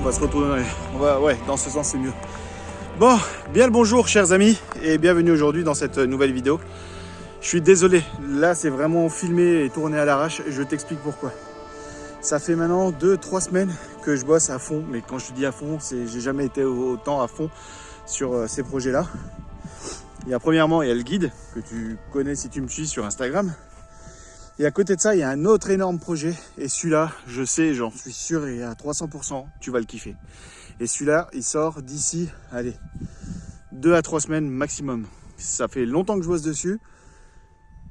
on va se retourner. Ouais, dans ce sens c'est mieux. Bon, bien le bonjour chers amis et bienvenue aujourd'hui dans cette nouvelle vidéo. Je suis désolé, là c'est vraiment filmé et tourné à l'arrache, je t'explique pourquoi. Ça fait maintenant 2-3 semaines que je bosse à fond, mais quand je te dis à fond, j'ai jamais été autant à fond sur ces projets-là. Premièrement, il y a le guide que tu connais si tu me suis sur Instagram. Et à côté de ça, il y a un autre énorme projet. Et celui-là, je sais, j'en suis sûr et à 300%, tu vas le kiffer. Et celui-là, il sort d'ici, allez, 2 à 3 semaines maximum. Ça fait longtemps que je bosse dessus.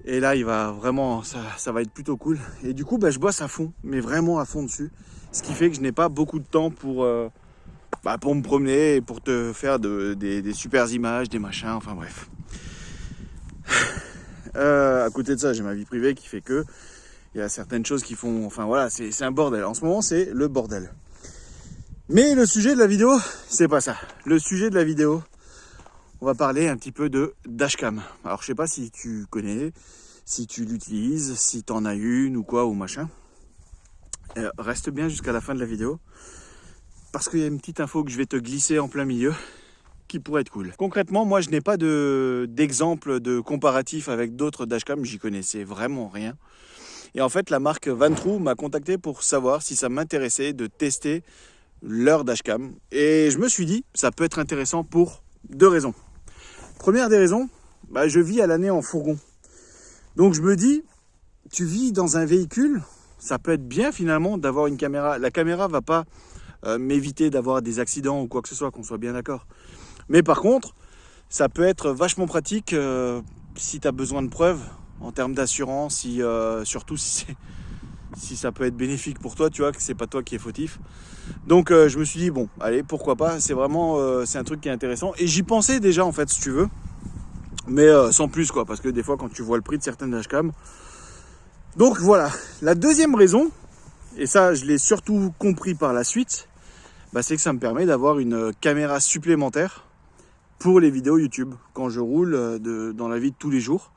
Et là, il va vraiment, ça va être plutôt cool. Et du coup, je bosse à fond, mais vraiment à fond dessus. Ce qui fait que je n'ai pas beaucoup de temps pour me promener et pour te faire des super images, des machins, enfin bref. À côté de ça, j'ai ma vie privée qui fait que il y a certaines choses qui font, enfin voilà, c'est un bordel. En ce moment, c'est le bordel. Mais le sujet de la vidéo, c'est pas ça. Le sujet de la vidéo, on va parler un petit peu de dashcam. Alors, je sais pas si tu connais, si tu l'utilises, si tu en as une ou quoi ou machin. Reste bien jusqu'à la fin de la vidéo parce qu'il y a une petite info que je vais te glisser en plein milieu qui pourrait être cool. Concrètement, moi, je n'ai pas d'exemple de comparatif avec d'autres dashcam. J'y connaissais vraiment rien. Et en fait, la marque Vantrue m'a contacté pour savoir si ça m'intéressait de tester leur dashcam. Et je me suis dit, ça peut être intéressant pour 2 raisons. Première des raisons, je vis à l'année en fourgon. Donc je me dis, tu vis dans un véhicule, ça peut être bien finalement d'avoir une caméra. La caméra va pas m'éviter d'avoir des accidents ou quoi que ce soit, qu'on soit bien d'accord. Mais par contre, ça peut être vachement pratique si tu as besoin de preuves en termes d'assurance, surtout si ça peut être bénéfique pour toi, tu vois, que c'est pas toi qui es fautif. Donc je me suis dit, bon, allez, pourquoi pas, c'est vraiment, c'est un truc qui est intéressant. Et j'y pensais déjà, en fait, si tu veux, mais sans plus, quoi, parce que des fois, quand tu vois le prix de certaines dashcam. Donc voilà, la deuxième raison, et ça, je l'ai surtout compris par la suite, c'est que ça me permet d'avoir une caméra supplémentaire pour les vidéos YouTube. Quand je roule dans la vie de tous les jours,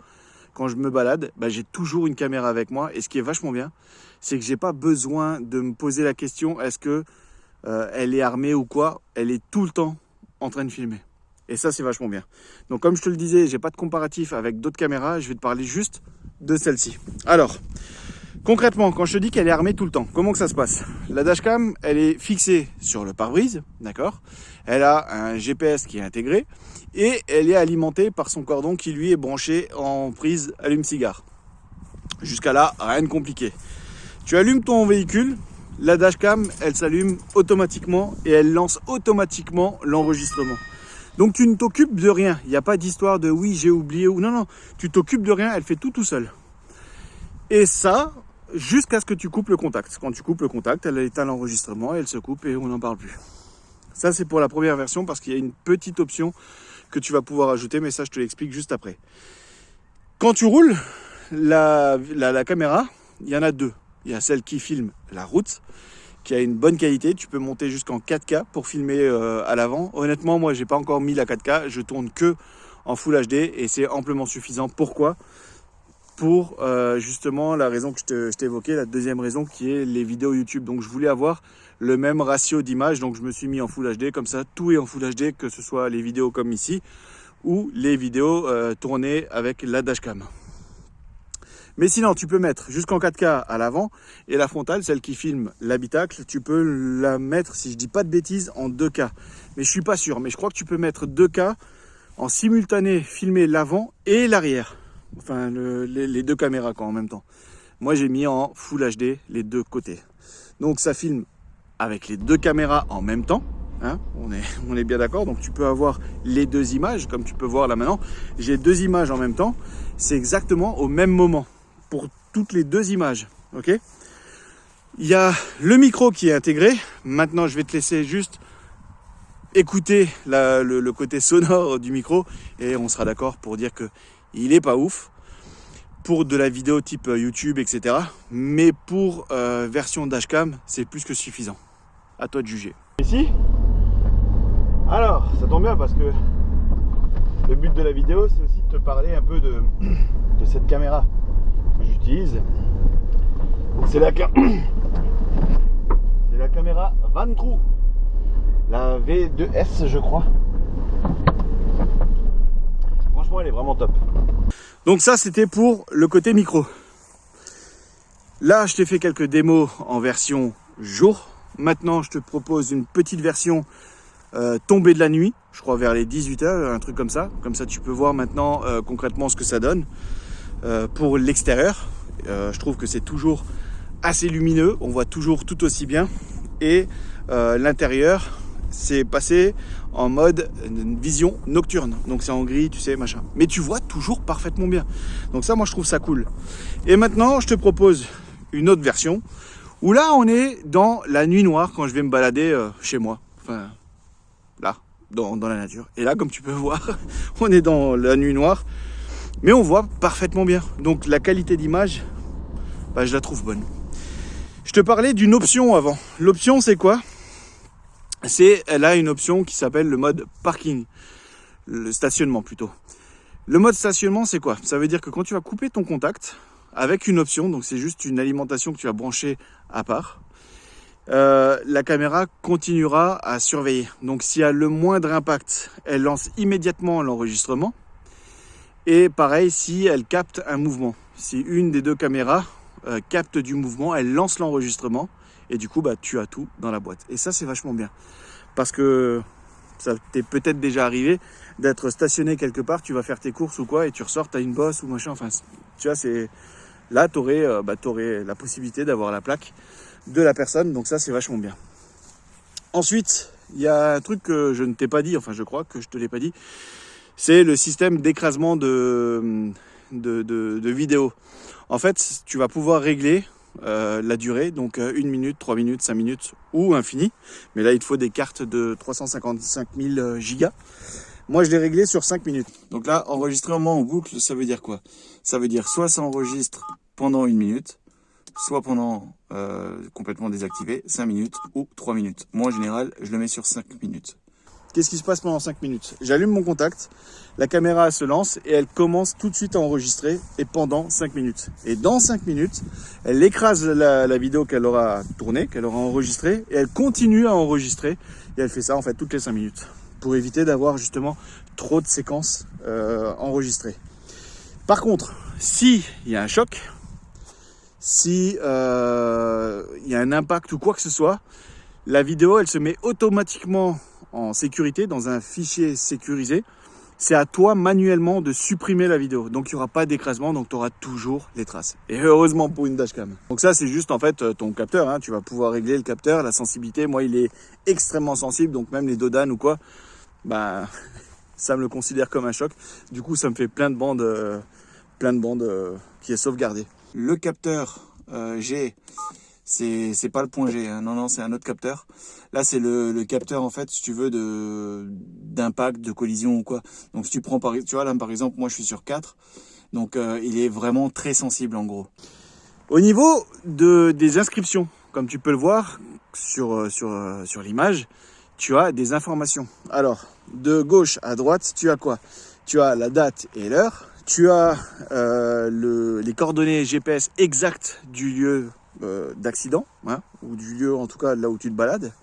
quand je me balade, j'ai toujours une caméra avec moi. Et ce qui est vachement bien, c'est que j'ai pas besoin de me poser la question est-ce que elle est armée ou quoi. Elle est tout le temps en train de filmer. Et ça, c'est vachement bien. Donc comme je te le disais, j'ai pas de comparatif avec d'autres caméras. Je vais te parler juste de celle-ci. Alors, concrètement, quand je te dis qu'elle est armée tout le temps, comment que ça se passe? La dashcam, elle est fixée sur le pare-brise, d'accord? Elle a un GPS qui est intégré et elle est alimentée par son cordon qui lui est branché en prise allume-cigare. Jusqu'à là, rien de compliqué. Tu allumes ton véhicule, la dashcam, elle s'allume automatiquement et elle lance automatiquement l'enregistrement. Donc tu ne t'occupes de rien. Il n'y a pas d'histoire de oui, j'ai oublié ou non, tu t'occupes de rien, elle fait tout seul. Et ça, jusqu'à ce que tu coupes le contact. Quand tu coupes le contact, elle éteint l'enregistrement, elle se coupe et on n'en parle plus. Ça, c'est pour la première version parce qu'il y a une petite option que tu vas pouvoir ajouter, mais ça, je te l'explique juste après. Quand tu roules, la caméra, il y en a 2. Il y a celle qui filme la route, qui a une bonne qualité. Tu peux monter jusqu'en 4K pour filmer à l'avant. Honnêtement, moi, j'ai pas encore mis la 4K. Je tourne que en Full HD et c'est amplement suffisant. Pourquoi ? Pour justement la raison que je t'ai évoquée, la deuxième raison qui est les vidéos YouTube. Donc je voulais avoir le même ratio d'image, donc je me suis mis en Full HD, comme ça tout est en Full HD, que ce soit les vidéos comme ici ou les vidéos tournées avec la dashcam. Mais sinon tu peux mettre jusqu'en 4K à l'avant et la frontale, celle qui filme l'habitacle, tu peux la mettre, si je dis pas de bêtises, en 2K. Mais je suis pas sûr, mais je crois que tu peux mettre 2K en simultané, filmer l'avant et l'arrière. Enfin, les 2 caméras en même temps. Moi, j'ai mis en Full HD les 2 côtés. Donc, ça filme avec les 2 caméras en même temps. Hein, on est bien d'accord. Donc, tu peux avoir les 2 images, comme tu peux voir là maintenant. J'ai 2 images en même temps. C'est exactement au même moment pour toutes les 2 images. Ok ? Il y a le micro qui est intégré. Maintenant, je vais te laisser juste écouter le côté sonore du micro et on sera d'accord pour dire que il est pas ouf pour de la vidéo type YouTube, etc. Mais pour version dashcam, c'est plus que suffisant. À toi de juger. Ici, alors ça tombe bien parce que le but de la vidéo, c'est aussi de te parler un peu de cette caméra que j'utilise. C'est la caméra Vantrue. la V2S je crois. Franchement elle est vraiment top. Donc ça c'était pour le côté micro. Là je t'ai fait quelques démos en version jour. Maintenant je te propose une petite version tombée de la nuit, je crois vers les 18h, un truc comme ça. Comme ça tu peux voir maintenant concrètement ce que ça donne pour l'extérieur. Je trouve que c'est toujours assez lumineux, on voit toujours tout aussi bien. Et l'intérieur, c'est passé en mode vision nocturne. Donc c'est en gris, tu sais, machin. Mais tu vois toujours parfaitement bien. Donc ça, moi, je trouve ça cool. Et maintenant, je te propose une autre version où là, on est dans la nuit noire quand je vais me balader chez moi. Enfin, là, dans la nature. Et là, comme tu peux voir, on est dans la nuit noire. Mais on voit parfaitement bien. Donc la qualité d'image, bah, je la trouve bonne. Je te parlais d'une option avant. L'option, c'est quoi? Elle a une option qui s'appelle le mode parking. Le stationnement plutôt. Le mode stationnement, c'est quoi? Ça veut dire que quand tu vas couper ton contact avec une option, donc c'est juste une alimentation que tu vas brancher à part, la caméra continuera à surveiller. Donc s'il y a le moindre impact, elle lance immédiatement l'enregistrement. Et pareil, si elle capte un mouvement. Si une des deux caméras capte du mouvement, elle lance l'enregistrement et du coup bah, tu as tout dans la boîte. Et ça c'est vachement bien parce que ça t'est peut-être déjà arrivé d'être stationné quelque part, tu vas faire tes courses ou quoi et tu ressors, tu as une bosse ou machin, enfin tu vois, c'est là tu aurais la possibilité d'avoir la plaque de la personne, donc ça c'est vachement bien. Ensuite il y a un truc que je ne t'ai pas dit, enfin je crois que je te l'ai pas dit, c'est le système d'écrasement de vidéo. En fait, tu vas pouvoir régler la durée, donc 1 minute, 3 minutes, 5 minutes ou infini. Mais là, il te faut des cartes de 355 000 gigas. Moi, je l'ai réglé sur 5 minutes. Donc là, enregistrement en boucle, ça veut dire quoi? Ça veut dire soit ça enregistre pendant 1 minute, soit pendant complètement désactivé, 5 minutes ou 3 minutes. Moi, en général, je le mets sur 5 minutes. Qu'est-ce qui se passe pendant 5 minutes? J'allume mon contact, la caméra se lance et elle commence tout de suite à enregistrer et pendant 5 minutes. Et dans 5 minutes, elle écrase la vidéo qu'elle aura tournée, qu'elle aura enregistrée et elle continue à enregistrer et elle fait ça en fait toutes les 5 minutes pour éviter d'avoir justement trop de séquences enregistrées. Par contre, si il y a un choc, si il y a un impact ou quoi que ce soit, la vidéo elle se met automatiquement en sécurité, dans un fichier sécurisé. C'est à toi manuellement de supprimer la vidéo. Donc il n'y aura pas d'écrasement, donc tu auras toujours les traces. Et heureusement pour une dashcam. Donc ça c'est juste en fait ton capteur, hein. Tu vas pouvoir régler le capteur, la sensibilité. Moi il est extrêmement sensible, donc même les dodanes ou quoi, bah, ça me le considère comme un choc. Du coup ça me fait plein de bandes qui est sauvegardé. Le capteur G, c'est pas le point G, hein. Non, c'est un autre capteur. Là, c'est le capteur, en fait, si tu veux, d'impact, de collision ou quoi. Donc, si tu prends, tu vois, là, par exemple, moi, je suis sur 4. Donc, il est vraiment très sensible, en gros. Au niveau des inscriptions, comme tu peux le voir sur l'image, tu as des informations. Alors, de gauche à droite, tu as quoi? Tu as la date et l'heure. Tu as les coordonnées GPS exactes du lieu d'accident, hein, ou du lieu en tout cas là où tu te balades,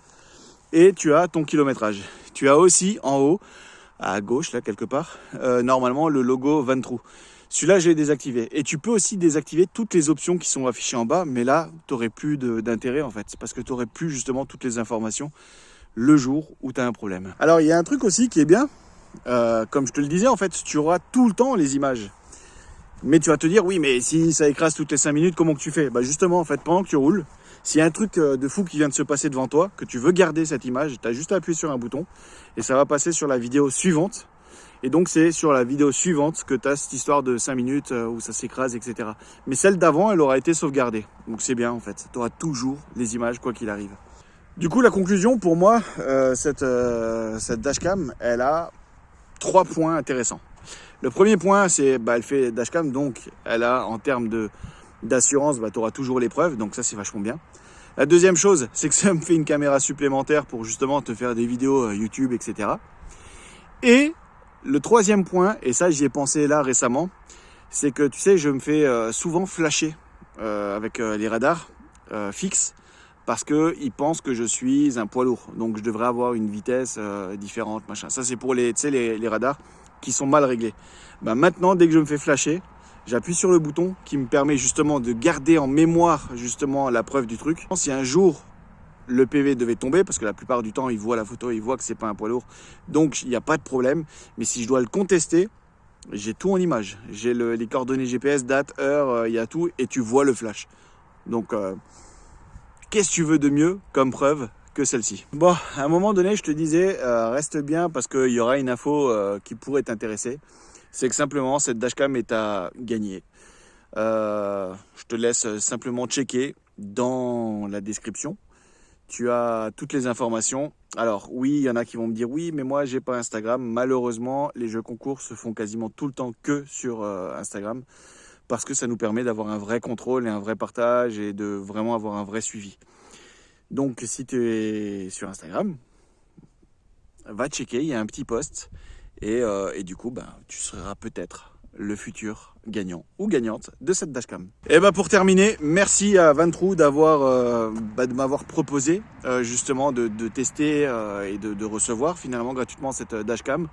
et tu as ton kilométrage. Tu as aussi en haut, à gauche là quelque part, normalement le logo Vantrue. Celui-là j'ai désactivé, et tu peux aussi désactiver toutes les options qui sont affichées en bas, mais là tu n'aurais plus d'intérêt en fait, parce que tu n'aurais plus justement toutes les informations le jour où tu as un problème. Alors il y a un truc aussi qui est bien, comme je te le disais en fait, tu auras tout le temps les images. Mais tu vas te dire, oui, mais si ça écrase toutes les 5 minutes, comment que tu fais? Bah justement, en fait, pendant que tu roules, s'il y a un truc de fou qui vient de se passer devant toi, que tu veux garder cette image, tu as juste à appuyer sur un bouton et ça va passer sur la vidéo suivante. Et donc, c'est sur la vidéo suivante que tu as cette histoire de 5 minutes où ça s'écrase, etc. Mais celle d'avant, elle aura été sauvegardée. Donc, c'est bien, en fait. Tu auras toujours les images, quoi qu'il arrive. Du coup, la conclusion, pour moi, cette dashcam, elle a 3 points intéressants. Le premier point, c'est elle fait dashcam, donc elle a en termes d'assurance, tu auras toujours les preuves, donc ça c'est vachement bien. La deuxième chose, c'est que ça me fait une caméra supplémentaire pour justement te faire des vidéos YouTube, etc. Et le troisième point, et ça j'y ai pensé là récemment, c'est que tu sais, je me fais souvent flasher avec les radars fixes parce qu'ils pensent que je suis un poids lourd. Donc je devrais avoir une vitesse différente, machin. Ça c'est pour les radars qui sont mal réglés. Ben, maintenant, dès que je me fais flasher, j'appuie sur le bouton qui me permet justement de garder en mémoire justement la preuve du truc. Si un jour le PV devait tomber, parce que la plupart du temps il voit la photo, il voit que c'est pas un poids lourd, donc il n'y a pas de problème. Mais si je dois le contester, j'ai tout en image. J'ai les coordonnées GPS, date, heure, il y a tout, et tu vois le flash. Donc qu'est-ce que tu veux de mieux comme preuve que celle-ci? Bon, à un moment donné, je te disais, reste bien parce qu'il y aura une info qui pourrait t'intéresser. C'est que simplement, cette dashcam est à gagner. Je te laisse simplement checker dans la description. Tu as toutes les informations. Alors oui, il y en a qui vont me dire oui, mais moi j'ai pas Instagram. Malheureusement, les jeux concours se font quasiment tout le temps que sur Instagram parce que ça nous permet d'avoir un vrai contrôle et un vrai partage et de vraiment avoir un vrai suivi. Donc si tu es sur Instagram, va checker, il y a un petit post et du coup tu seras peut-être le futur gagnant ou gagnante de cette dashcam. Et pour terminer, merci à Vantrue de m'avoir proposé justement de tester et de recevoir finalement gratuitement cette dashcam.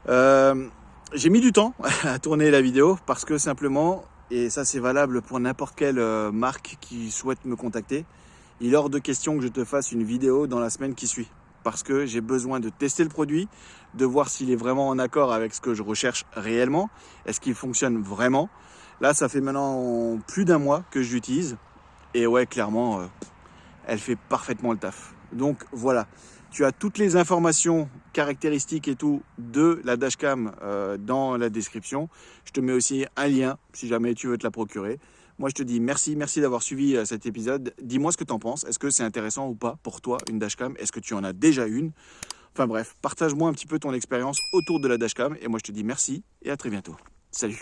J'ai mis du temps à tourner la vidéo parce que simplement, et ça c'est valable pour n'importe quelle marque qui souhaite me contacter, il est hors de question que je te fasse une vidéo dans la semaine qui suit. Parce que j'ai besoin de tester le produit, de voir s'il est vraiment en accord avec ce que je recherche réellement. Est-ce qu'il fonctionne vraiment? Là, ça fait maintenant plus d'un mois que je l'utilise. Et ouais, clairement, elle fait parfaitement le taf. Donc voilà, tu as toutes les informations, caractéristiques et tout de la dashcam dans la description. Je te mets aussi un lien si jamais tu veux te la procurer. Moi, je te dis merci d'avoir suivi cet épisode. Dis-moi ce que tu en penses. Est-ce que c'est intéressant ou pas pour toi, une dashcam? Est-ce que tu en as déjà une? Enfin bref, partage-moi un petit peu ton expérience autour de la dashcam. Et moi, je te dis merci et à très bientôt. Salut!